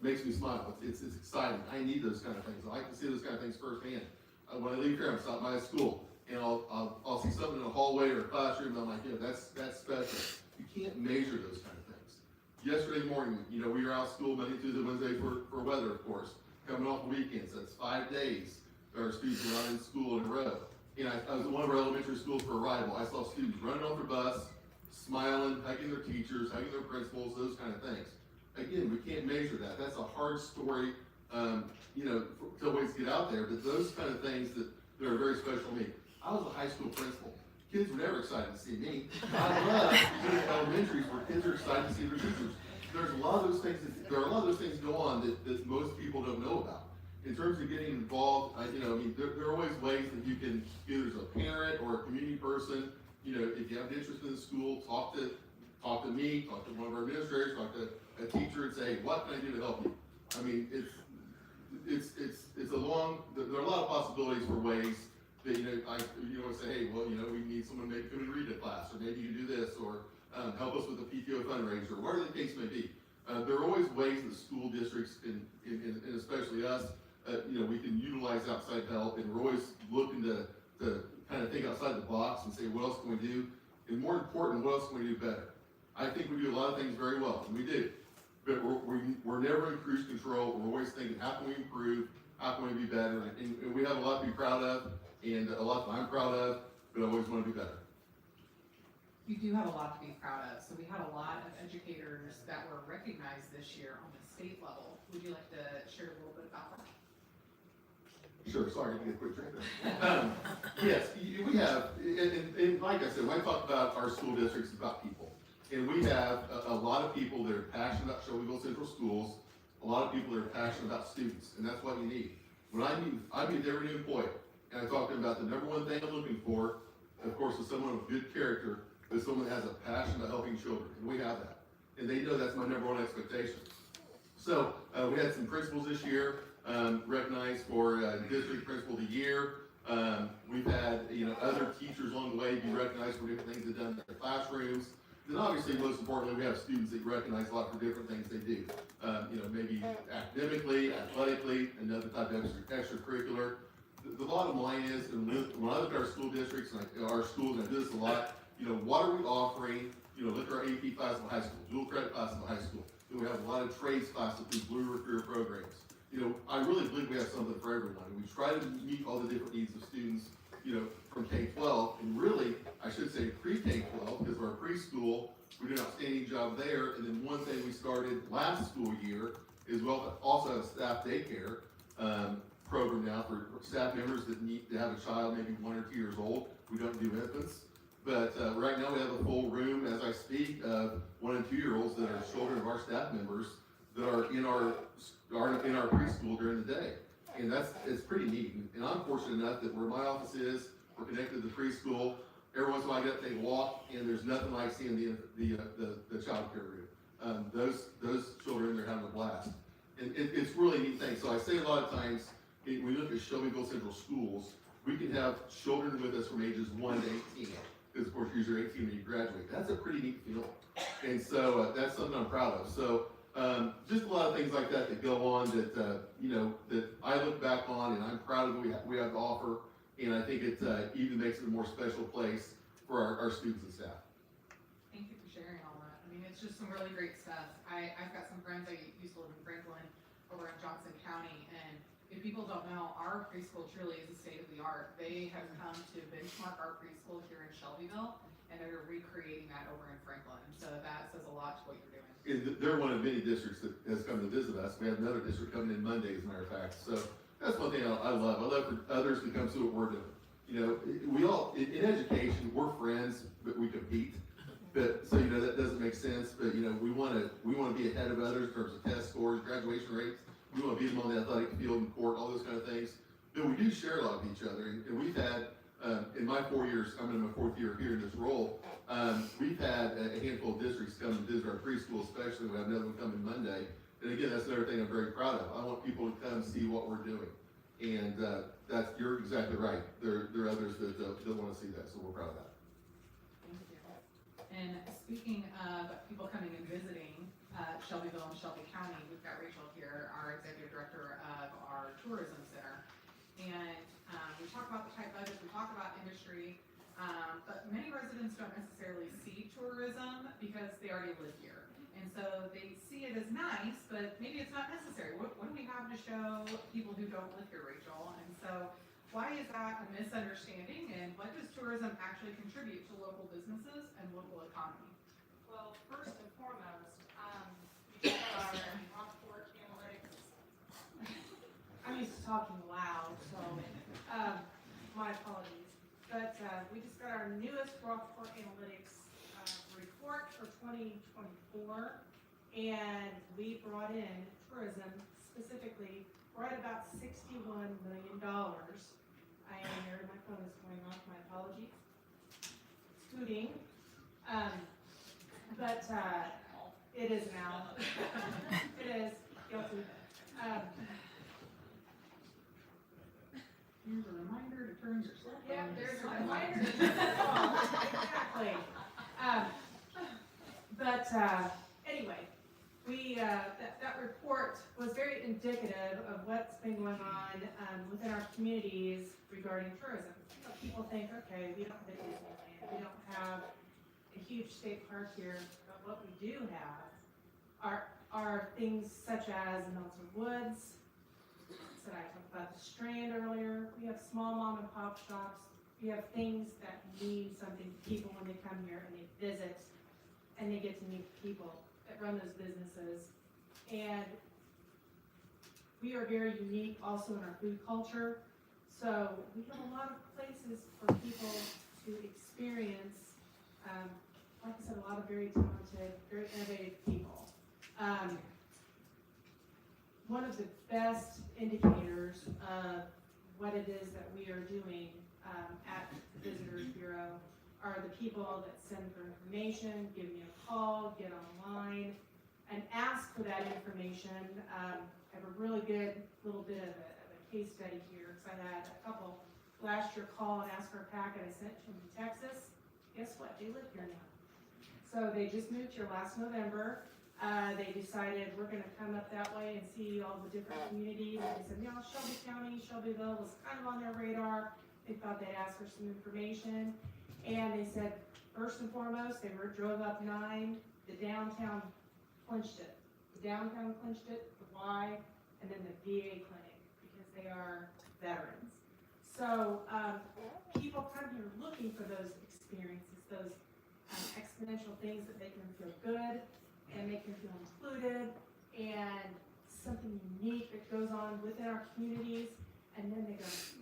makes me smile. It's exciting. I need those kind of things. I like to see those kind of things firsthand. When I leave here, I'm stopping by a school, and I'll see something in a hallway or a classroom, and I'm like, that's special. You can't measure those kind of things. Yesterday morning, we were out of school Monday, Tuesday, Wednesday for weather, of course. Coming off the weekends, that's 5 days that our students were not in school in a row. And I was at one of our elementary schools for arrival. I saw students running off their bus, smiling, hugging their teachers, hugging their principals, those kind of things. Again, we can't measure that. That's a hard story, to always get out there. But those kind of things that are very special to me. I was a high school principal. Kids were never excited to see me. I love being in elementaries where kids are excited to see their teachers. There are a lot of those things go on that most people don't know about. In terms of getting involved, there are always ways that you can, either as a parent or a community person, if you have an interest in the school, talk to me, talk to one of our administrators, talk to a teacher and say, hey, what can I do to help you? I mean, there are a lot of possibilities for ways that, you want to say, hey, well, we need someone to maybe come and read a class, or maybe you do this, or help us with the PTO fundraiser, whatever the case may be. There are always ways that school districts, and especially us, we can utilize outside help, and we're always looking to kind of think outside the box and say, what else can we do? And more important, what else can we do better? I think we do a lot of things very well, and we do. But we're never in cruise control. We're always thinking, how can we improve? How can we be better? And we have a lot to be proud of, and a lot that I'm proud of, but I always want to be better. You do have a lot to be proud of. So we had a lot of educators that were recognized this year on the state level. Would you like to share a little bit about that? Sure, sorry, to get a quick drink there. Yes, we have, and like I said, when I talk about our school districts, it's about people. And we have a lot of people that are passionate about Shelbyville Central Schools, a lot of people that are passionate about students, and that's what you need. When I meet every new employee, and I talk to them about the number one thing I'm looking for, of course, is someone with good character, but someone that has a passion about helping children, and we have that. And they know that's my number one expectation. So, we had some principals this year, recognized for District Principal of the Year. We've had, other teachers along the way be recognized for different things they've done in their classrooms. Then obviously, most importantly, we have students that recognize a lot for different things they do. Maybe academically, athletically, another type of extracurricular. the bottom line is, and when I look at our school districts and our schools, and I do this a lot, you know, what are we offering? You know, look at our AP class in high school, dual credit class in high school. Then we have a lot of trades classes through Blue River Career programs. You know, I really believe we have something for everyone, and we try to meet all the different needs of students, you know, from K-12, and really, I should say pre-K-12, because our preschool, we do an outstanding job there, and then one thing we started last school year is we also have a staff daycare, program now for staff members that need to have a child maybe 1 or 2 years old. We don't do infants, but right now we have a full room as I speak of 1 and 2 year olds that are children of our staff members that are in our preschool during the day, and it's pretty neat. And I'm fortunate enough that where my office is, we're connected to the preschool. Every once in a while I get up, take a walk, and there's nothing like seeing the child care room. Those children in there having a blast, and it's really a neat thing. So I say a lot of times, when we look at Shelbyville Central Schools, we can have children with us from ages 1 to 18, because of course you're 18 when you graduate. That's a pretty neat feeling, and so that's something I'm proud of. So just a lot of things like that go on that you know, that I look back on, and I'm proud of what we have to offer, and I think it even makes it a more special place for our students and staff. Thank you for sharing all that. I mean, it's just some really great stuff. I've got some friends, I used to live in Franklin over in Johnson County, and if people don't know, our preschool truly is a state of the art. They have come to benchmark our preschool here in Shelbyville, and they're recreating that over in Franklin. So that says a lot to what you're doing. And they're one of many districts that has come to visit us. We have another district coming in Monday, as a matter of fact. So that's one thing I love. I love for others to come see what we're doing. You know, we all, in education, we're friends, but we compete. But, so, you know, that doesn't make sense, but, you know, we want to be ahead of others in terms of test scores, graduation rates. We want to beat them on the athletic field and court, all those kind of things. But we do share a lot with each other, and we've had, in my 4 years, I'm in my 4th year here in this role, we've had a handful of districts come and visit our preschool, especially. We have another one coming Monday. And again, that's another thing I'm very proud of. I want people to come see what we're doing. And you're exactly right. There are others that want to see that, so we're proud of that. Thank you. And speaking of people coming and visiting Shelbyville and Shelby County, we've got Rachel here, our executive director of our tourism center. And we talk about the tight budgets, we talk about industry, but many residents don't necessarily see tourism because they already live here. And so they see it as nice, but maybe it's not necessary. What do we have to show people who don't live here, Rachel? And so why is that a misunderstanding, and what does tourism actually contribute to local businesses and local economy? Well, first and foremost, we just had our Rockport Analytics. I'm used to talking loud, so my apologies. But we just got our newest Rockport Analytics report for 2024, and we brought in tourism specifically right about $61 million. I am here, my phone is going off, my apologies. Scooting. But it is now. It is, guilty. Here's a reminder to turn your cell phone. Yeah, there's a reminder. Exactly. But anyway, we that report was very indicative of what's been going on within our communities regarding tourism. You know, people think, okay, we don't have a Disneyland, we don't have a huge state park here, but what we do have are things such as Melton Woods. Said I talked about the Strand earlier. We have small mom and pop shops. We have things that mean something to people when they come here and they visit, and they get to meet the people that run those businesses. And we are very unique also in our food culture. So we have a lot of places for people to experience, like I said, a lot of very talented, very innovative people. One of the best indicators of what it is that we are doing at the Visitors Bureau are the people that send for information, give me a call, get online, and ask for that information. I have a really good little bit of a case study here, because I had a couple last year call and ask for a packet I sent to them in Texas. Guess what? They live here now. So they just moved here last November. They decided we're gonna come up that way and see all the different communities, and they said, you know, Shelby County, Shelbyville was kind of on their radar. They thought they'd ask for some information, and they said, first and foremost, drove up 9, the downtown clinched it. The downtown clinched it, the Y, and then the VA clinic, because they are veterans. So, people come here looking for those experiences, those exponential things that make them feel good, and make them feel included, and something unique that goes on within our communities, and then they go, it's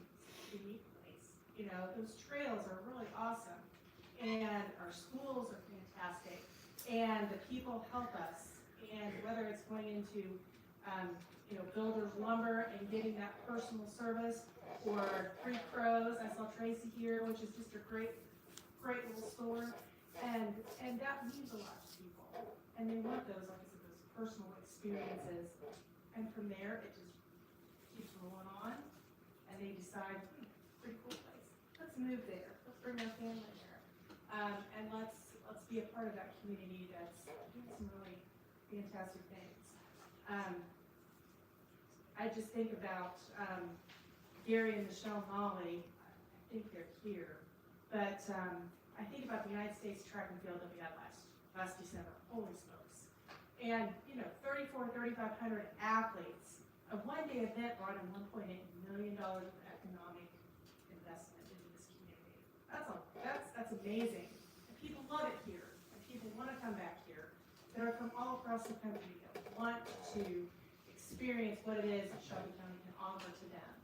a unique place. You know, those trails are really awesome, and our schools are fantastic, and the people help us, and whether it's going into, you know, builder's lumber and getting that personal service, or Three Crows, I saw Tracy here, which is just a great little store, and that means a lot to people. And they want those, like I said, those personal experiences. And from there, it just keeps rolling on. And they decide, pretty cool place. Let's move there. Let's bring our family there. And let's be a part of that community that's doing some really fantastic things. I just think about Gary and Michelle Molly. I think they're here. But I think about the United States track and field that we had last December. Holy smokes. And, you know, 3,500 athletes. A one-day event brought in $1.8 million of economic investment into this community. That's amazing. And people love it here. And people want to come back here. That are from all across the country that want to experience what it is that Shelby County can offer to them.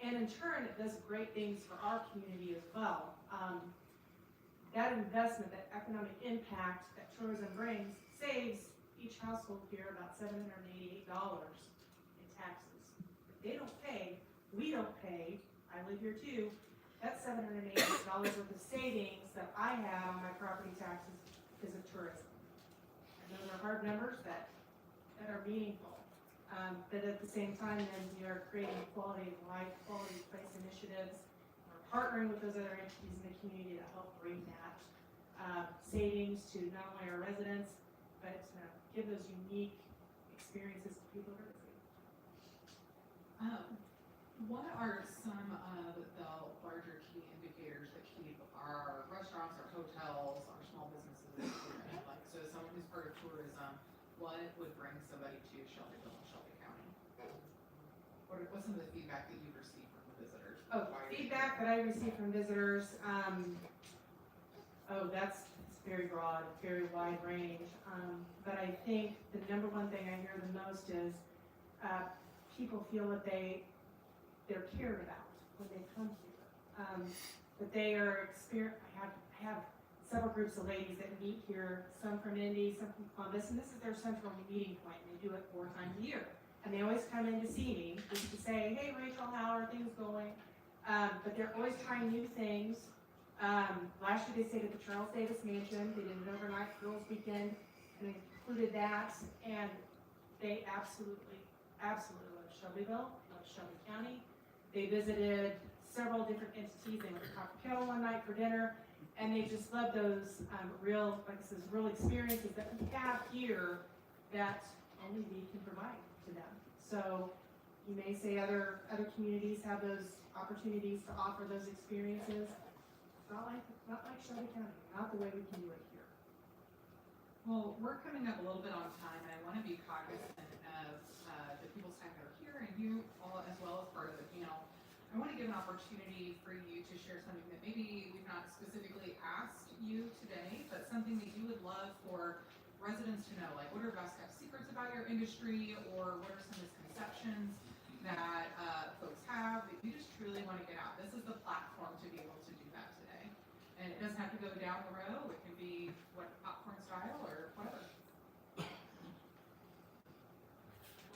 And in turn, it does great things for our community as well. That investment, that economic impact that tourism brings, saves each household here about $788 in taxes. If they don't pay, we don't pay, I live here too, that's $788 worth of savings that I have on my property taxes because of tourism. And those are hard numbers that are meaningful. But at the same time, then we are creating quality of life, quality of place initiatives. We're partnering with those other entities in the community to help bring that savings to not only our residents, but to give those unique experiences to people who are visiting. What are some of the larger key indicators that keep our restaurants, our hotels, our small businesses moving? Like, so someone who's part of tourism, what would bring somebody to Shelbyville and Shelby County? What's some of the feedback that you've received from the visitors? Oh, feedback that I receive from visitors, that's very broad, very wide range. But I think the number one thing I hear the most is people feel that they're cared about when they come here. That they are I have several groups of ladies that meet here, some from Indy, some from Columbus, and this is their central meeting point. They do it 4 times a year. And they always come in to see me, just to say, hey Rachel, how are things going? But they're always trying new things. Last year they stayed at the Charles Davis Mansion. They did an overnight girls weekend and included that. And they absolutely love Shelbyville, love Shelby County. They visited several different entities. They went to Copper Kettle one night for dinner. And they just love those real experiences that we have here that only we can provide to them. So you may say other communities have those opportunities to offer those experiences. Not like Shelby County, not the way we can do it here. Well, we're coming up a little bit on time, and I want to be cognizant of the people's time that are here, and you all as well as part of the panel. I want to give an opportunity for you to share something that maybe we've not specifically asked you today, but something that you would love for residents to know, like what are best kept secrets about your industry, or what are some misconceptions that folks have that you just truly want to get out. This is the platform to be able to do that today. And it doesn't have to go down the row, it can be popcorn style or whatever.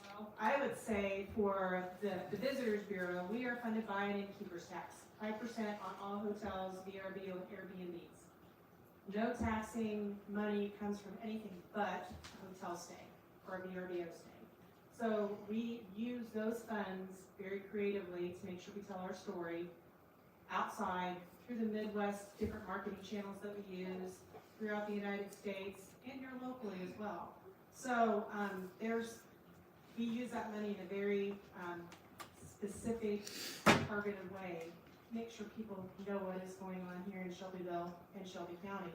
Well, I would say for the Visitors Bureau, we are funded by an innkeeper's tax, 5% on all hotels, VRBO, and Airbnbs. No taxing money comes from anything but a hotel stay or a VRBO stay. So we use those funds very creatively to make sure we tell our story outside, through the Midwest, different marketing channels that we use, throughout the United States, and here locally as well. So, we use that money in a very, specific, targeted way. Make sure people know what is going on here in Shelbyville and Shelby County.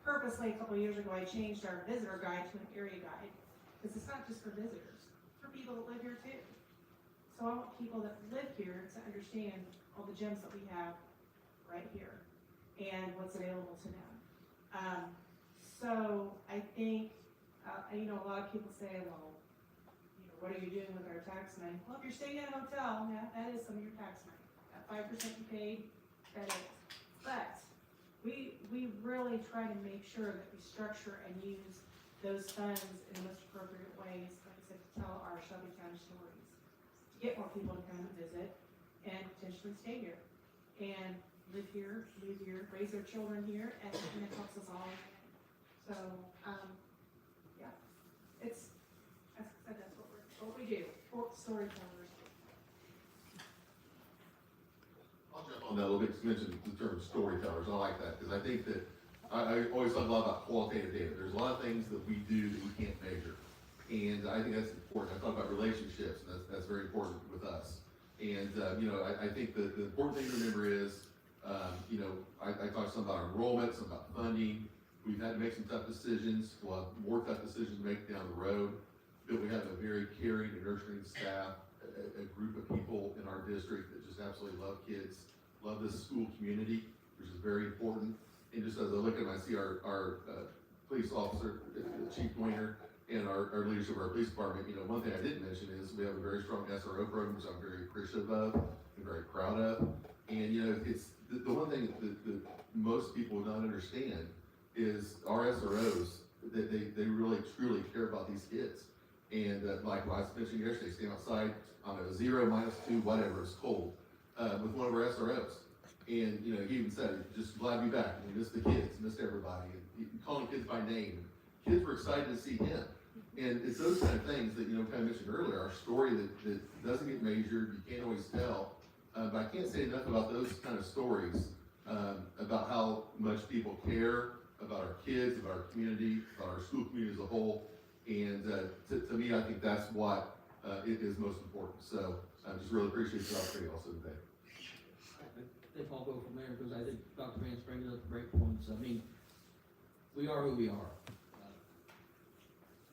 Purposely, a couple of years ago, I changed our visitor guide to an area guide, because it's not just for visitors, it's for people that live here too. So I want people that live here to understand all the gems that we have right here and what's available to them. So I think, a lot of people say, well, what are you doing with our tax money? Well, if you're staying in a hotel, that is some of your tax money. That 5% you paid, that is. But we really try to make sure that we structure and use those funds in the most appropriate ways, like I said, to tell our Shelby County stories, to get more people to come and visit and potentially stay here and live here, raise their children here, and it helps us all. So, yeah, it's, as I said, that's what we do, storytellers. I'll jump on that a little bit, because you mentioned the term storytellers, I like that, because I think that, I always talk a lot about qualitative data. There's a lot of things that we do that we can't measure, and I think that's important. I talk about relationships, and that's very important with us. And, I think the important thing to remember is, I talked some about enrollment, some about funding. We've had to make some tough decisions. We'll have more tough decisions to make down the road. But we have a very caring and nurturing staff, a group of people in our district that just absolutely love kids, love this school community, which is very important. And just as I look at them, I see our police officer, Chief Pointer, and our leadership of our police department. One thing I didn't mention is we have a very strong SRO program, which I'm very appreciative of and very proud of. And, it's the one thing that most people don't understand is our SROs, that they really truly care about these kids. And like I was mentioning yesterday, staying outside on a 0, -2, whatever, it's cold, with one of our SROs. And, he even said, just glad to be back. We missed the kids, missed everybody, and calling kids by name. Kids were excited to see him. And it's those kind of things that, kind of mentioned earlier, our story that doesn't get measured, you can't always tell. But I can't say enough about those kind of stories, about how much people care about our kids, about our community, about our school community as a whole. And to me, I think that's what it is most important. So I just really appreciate the opportunity also today. I think I'll go from there, because I think Dr. Vance brings up great points. I mean, we are who we are.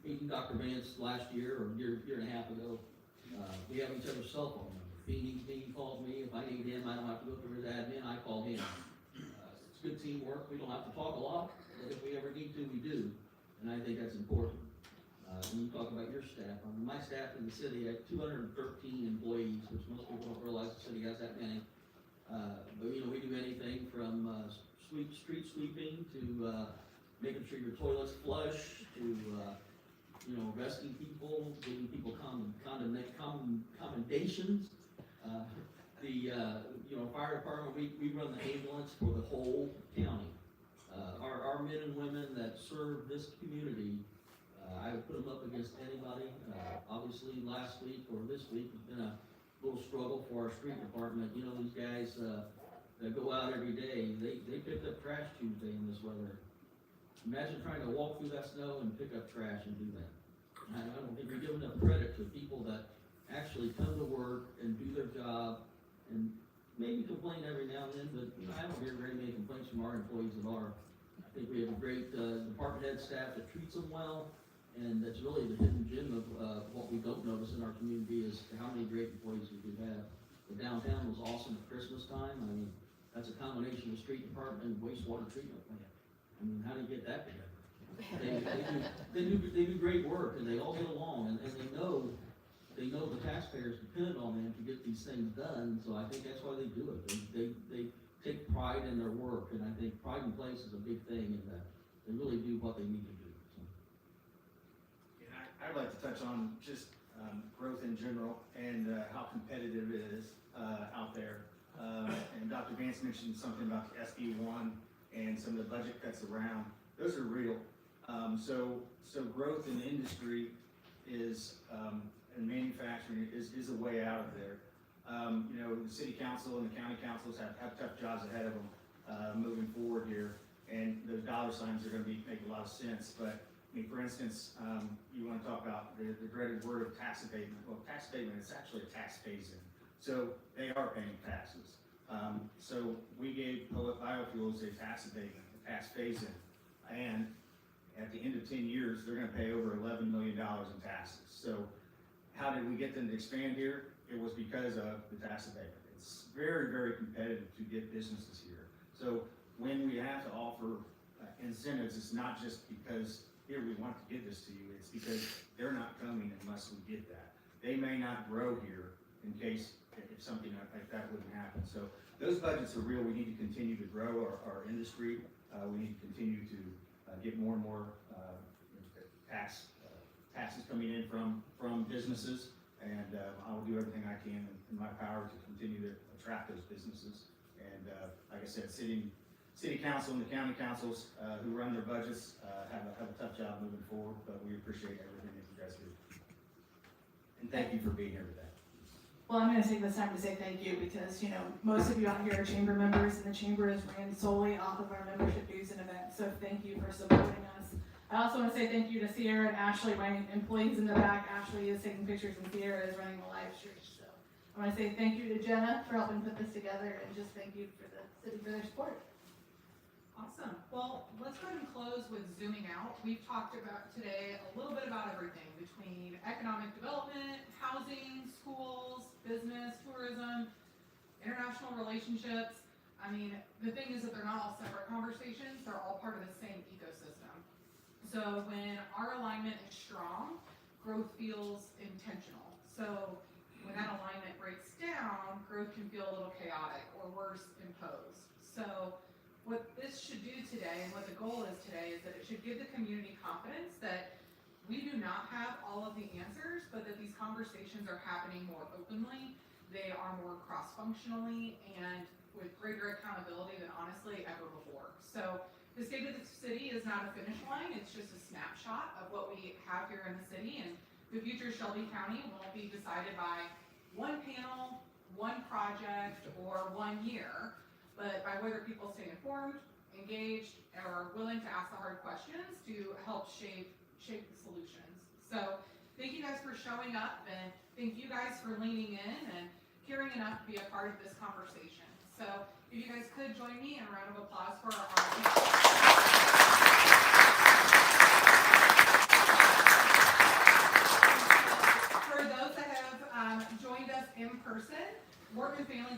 Meeting Dr. Vance last year or year and a half ago, we have each other's cell phone number. If he needs me, he calls me. If I need him, I don't have to go through his admin, I call him. It's good teamwork. We don't have to talk a lot, but if we ever need to, we do. And I think that's important. When you talk about your staff, my staff in the city, I have 213 employees, which most people don't realize the city has that many. But we do anything from street sweeping to making sure your toilet's flush to arresting people, giving people commendations. Fire department, we run the ambulance for the whole county. Our men and women that serve this community, I would put them up against anybody. Obviously, last week or this week has been a little struggle for our street department. These guys that go out every day, they picked up trash Tuesday in this weather. Imagine trying to walk through that snow and pick up trash and do that. I don't think we give enough credit to people that actually come to work and do their job, and maybe complain every now and then, but I don't hear very many complaints from our employees at our. I think we have a great department head staff that treats them well, and that's really the hidden gem of what we don't notice in our community is how many great employees we do have. The downtown was awesome at Christmas time. I mean, that's a combination of street department and wastewater treatment plant. I mean, how do you get that together? They do great work, and they all get along, and they know the taxpayers depend on them to get these things done. So I think that's why they do it. They take pride in their work, and I think pride in place is a big thing, and they really do what they need to do. So. I'd like to touch on just growth in general and how competitive it is out there. And Dr. Vance mentioned something about the SB1 and some of the budget cuts around. Those are real. So growth in industry is and manufacturing is a way out of there. The city council and the county councils have tough jobs ahead of them moving forward here, and those dollar signs are going to make a lot of sense. But I mean, for instance, you wanna talk about the dreaded word of tax abatement. Well, tax abatement is actually a tax phase-in, so they are paying taxes. So we gave Poet Biofuels a tax abatement, a tax phase-in, and at the end of 10 years, they're gonna pay over $11 million in taxes. So how did we get them to expand here? It was because of the tax abatement. It's very, very competitive to get businesses here. So when we have to offer incentives, it's not just because, here, we want to give this to you, it's because they're not coming unless we get that. They may not grow here in case if something like that wouldn't happen. So those budgets are real. We need to continue to grow our industry. We need to continue to get more and more taxes coming in from businesses. And I will do everything I can in my power to continue to attract those businesses. And like I said, city council and the county councils who run their budgets have a tough job moving forward, but we appreciate everything that you guys do. And thank you for being here today. Well, I'm gonna take this time to say thank you because, you know, most of you out here are chamber members and the chamber is ran solely off of our membership dues and events. So thank you for supporting us. I also want to say thank you to Sierra and Ashley, my employees in the back. Ashley is taking pictures and Sierra is running the live stream. So I want to say thank you to Jenna for helping put this together and just thank you for the city for their support. Awesome. Well, let's go ahead and close with zooming out. We've talked about today a little bit about everything between economic development, housing, schools, business, tourism, international relationships. I mean, the thing is that they're not all separate conversations. They're all part of the same ecosystem. So when our alignment is strong, growth feels intentional. So when that alignment breaks down, growth can feel a little chaotic or worse, imposed. So what this should do today and what the goal is today is that it should give the community confidence that we do not have all of the answers, but that these conversations are happening more openly. They are more cross-functionally and with greater accountability than honestly ever before. So the state of the city is not a finish line, it's just a snapshot of what we have here in the city, and the future of Shelby County won't be decided by one panel, one project, or 1 year, but by whether people stay informed, engaged, or are willing to ask the hard questions to help shape the solutions. So thank you guys for showing up, and thank you guys for leaning in and caring enough to be a part of this conversation. So if you guys could join me in a round of applause for our For those that have joined us in person, Workman Family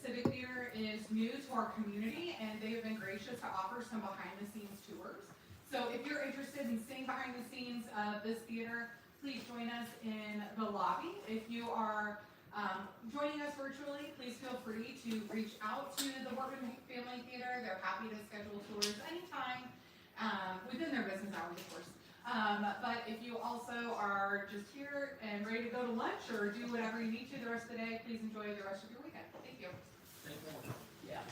Civic Theater is new to our community, and they have been gracious to offer some behind-the-scenes tours. So if you're interested in seeing behind the scenes of this theater, please join us in the lobby. If you are joining us virtually, please feel free to reach out to the Workman Family Theater. They're happy to schedule tours anytime, within their business hours, of course. But if you also are just here and ready to go to lunch or do whatever you need to the rest of the day, please enjoy the rest of your weekend. Thank you. Thank you. Yeah.